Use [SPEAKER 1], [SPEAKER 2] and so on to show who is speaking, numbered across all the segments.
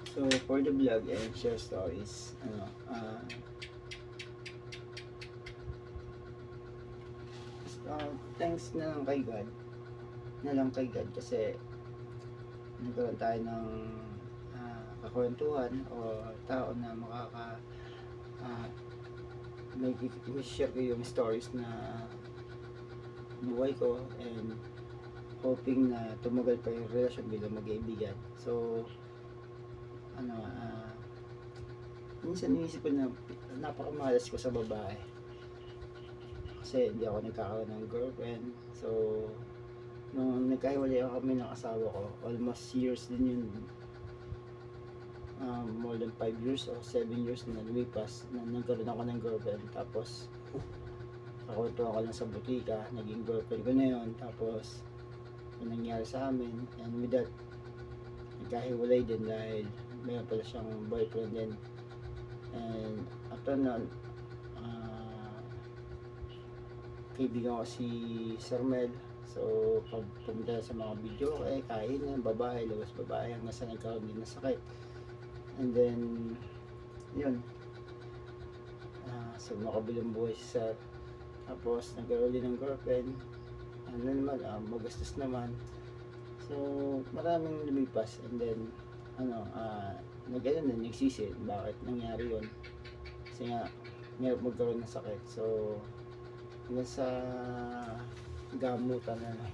[SPEAKER 1] So for the vlog and share stories, thanks na lang kay God, kasi nagkaroon tayo ng kakwentuhan o tao na ah, may share ko yung stories na buhay ko, and hoping na tumagal pa yung relasyon bilang magkaibigan. So minsan inisip ko na napakamalas ko sa babae kasi hindi ako nagkakaroon ng girlfriend. So nung nagkahiwalay kami ng asawa ko, almost years din yun, more than 5 years o 7 years na lumipas na nagkaroon ako ng girlfriend. Tapos kakuntuhan ko lang sa butika, naging girlfriend ko na yun. Tapos yung nangyari sa amin, and with that nagkahiwalay din dahil mayroon pala siyang boyfriend din. And after nun, kaibigan ko si Sir Mel. So pag pumunta sa mga video, kain na babae, labas babae, hanggang sa nagkaroon din ng sakit. And then yun, so makabilang buhay si Sir. Tapos nagkaroon din ng girlfriend, ano naman, magastos naman. So maraming lumipas, and then nagsisi bakit nangyari yun, kasi nga mayroon magkaroon ng sakit. So hanggang sa gamutan na lang.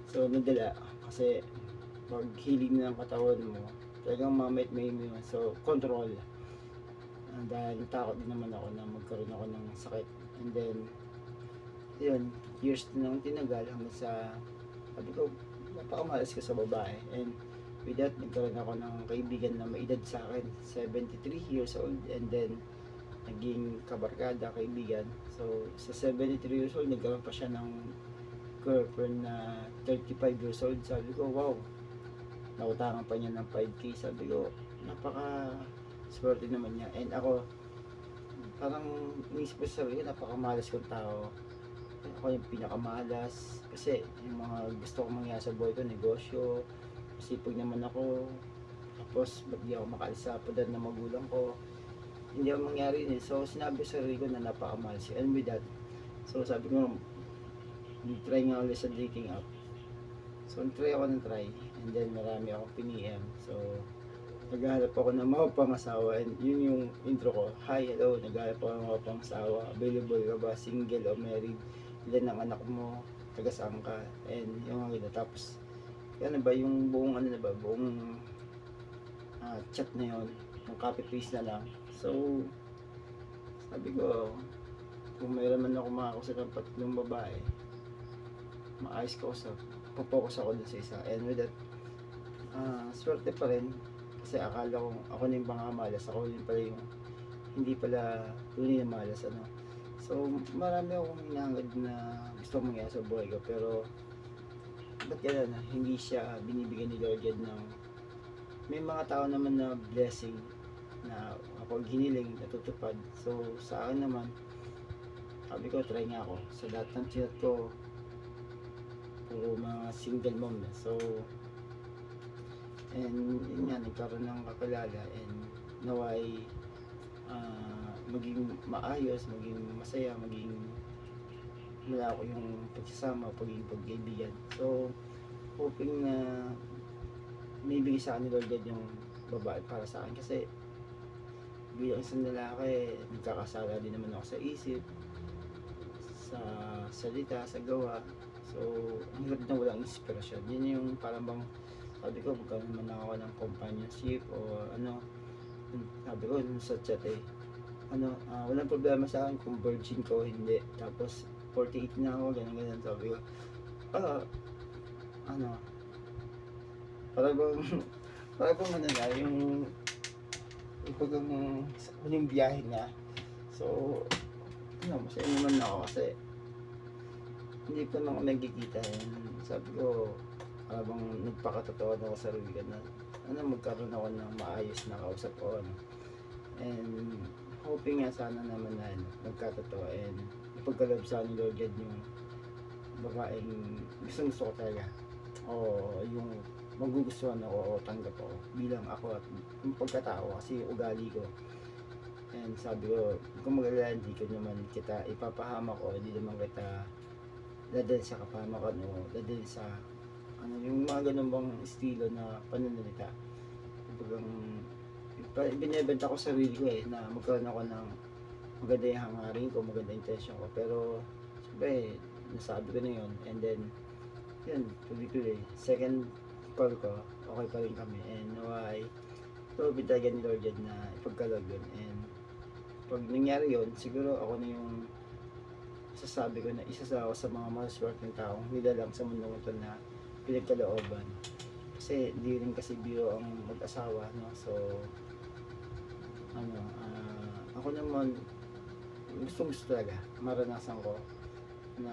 [SPEAKER 1] So nadala kasi pag healing ng katawan mo, talagang mamait may immune. So control, dahil natakot din naman ako na magkaroon ako ng sakit. And then yun, years din ang tinagal hanggang sa sabi ko napakamalas ko sa babae. And with that, nagkaroon ako ng kaibigan na may edad sa akin, 73 years old, and then naging kabarkada, kaibigan. So sa 73 years old, nagkaroon pa siya ng girlfriend na 35 years old. Sabi ko, wow, nautangan pa niya ng 5K. Sabi ko, napaka swerte naman niya. And ako, parang inisip ko sa sarili, napakamalas kong tao. Ako yung pinakamalas kasi yung mga gusto kong mangyari sa buhay ko, negosyo, masipag naman ako. Tapos ba't di ako makaalis sa poder ng magulang ko, hindi ako mangyari yun. So sinabi sa sarili ko na napakamalas. And with that, so sabi ko, try nga ulit sa dating app. So try ako ng try, and then marami akong piniem. So naghahanap ako ng mga pangasawa, and yun yung intro ko. Hi, hello, naghahanap ako ng mga pangasawa. Available ka ba? Single o married? Ilan ang anak mo? Taga saan ka? And yung mga ganun. Tapos ano ba, yung buong buong chat na yun, yung copy paste na lang. So sabi ko, kung mayroon man ako makakusap ng tatlong babae, maayos ko sa popokus ako dun sa isa. And with that, swerte pa rin kasi akala ko ako na yung pangamalas, ako yun pala yung hindi pala tunay na malas. So marami akong hinangad na gusto kong mangyari sa buhay ko, pero ba't yan hindi siya binibigyan ni Lord God ng may mga tao naman na blessing na kapag hiniling natutupad. So sa akin naman, sabi ko try nga ako. Sa lahat ng chat ko puro mga single mom na. So and yun nga, nagkaroon ng kakilala, and naway maging maayos, maging masaya, maging wala ko yung pagsasama, pagiging pagkaibigan. So hoping na may bigay sa akin ni Lord God yung babae para sa akin, kasi bilang isang lalaki, nagkakasala din naman ako sa isip, sa salita, sa gawa. So ang hirap na walang inspirasyon. Yun yung parang bang sabi ko, magkaroon naman ako ng companionship o sabi ko sa chat walang problema sa akin kung virgin ko hindi. Tapos 48 na ako, ganun. Sabi ko, parang bang parang bang yung pagkang huling biyahe na. So masaya naman ako kasi hindi pa naman ako nagkikita. Sabi ko, habang nagpakatotoo ako sa sarili ko na magkaroon ako ng maayos na kausap ko, and hoping nga sana naman na magkatotoo, and ipagkaloob sa ni Lord God yung babaeng gusto ko talaga, o yung magugustuhan ako o tanggap ako bilang ako at yung pagkatao kasi yung ugali ko. And sabi ko, kung mag-alala, hindi ko naman kita ipapahamak o hindi naman kita dadalhin sa kapahamakan o dadalhin sa ano, yung mga ganun bang estilo na pananalita. Kumbagang binebenta ko sa sarili ko na magkaroon ako ng maganda yung hangarin ko, maganda yung intention ko, pero siyempre nasabi ko na yun, and then yun, tuloy-tuloy second call ko, okay pa rin kami, and naway lobby talaga ni Lord yan na ipagkalog yun. And pag nangyari yun, siguro ako na yung sasabi ko na isa sa ako sa mga maswerteng taong nilalang sa mundong ito na pinagkalooban, kasi hindi rin kasi biro ang mag-asawa, no? So ano, ako naman gusto talaga maranasan ko na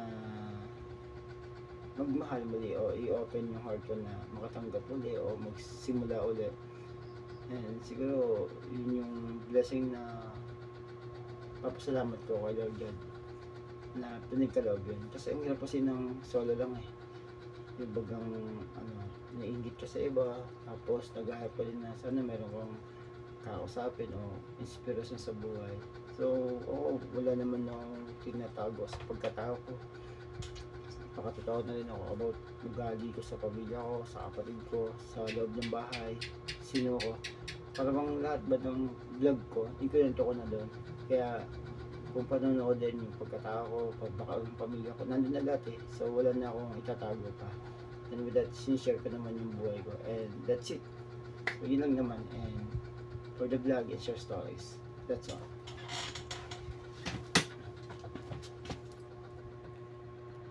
[SPEAKER 1] magmahal muli o i-open yung heart ko na makatanggap muli o magsimula ulit. And siguro yun yung blessing na papasalamat ko kay Lord God na pinagkaloob yun, kasi ang hirap kasi ng solo lang yung bagang ano, nainggit ka sa iba, tapos naghahanap pa rin na sana meron kang kakausapin o inspirasyon sa buhay. So, oo, wala naman akong tinatago sa pagkatao ko. Pakatotoo na rin ako about ugali ko sa pamilya ko, sa kapatid ko, sa loob ng bahay, sino ko. Para bang lahat ba ng vlog ko, ikwento ko na doon. Kaya, kung panonood din yung pagkatao ko, pagbaka ng pamilya ko, nandun na lahat So, wala na akong itatago pa. And with that, sinishare ko naman yung buhay ko. And that's it. So, yun lang naman. And for the vlog, it's your stories. That's all.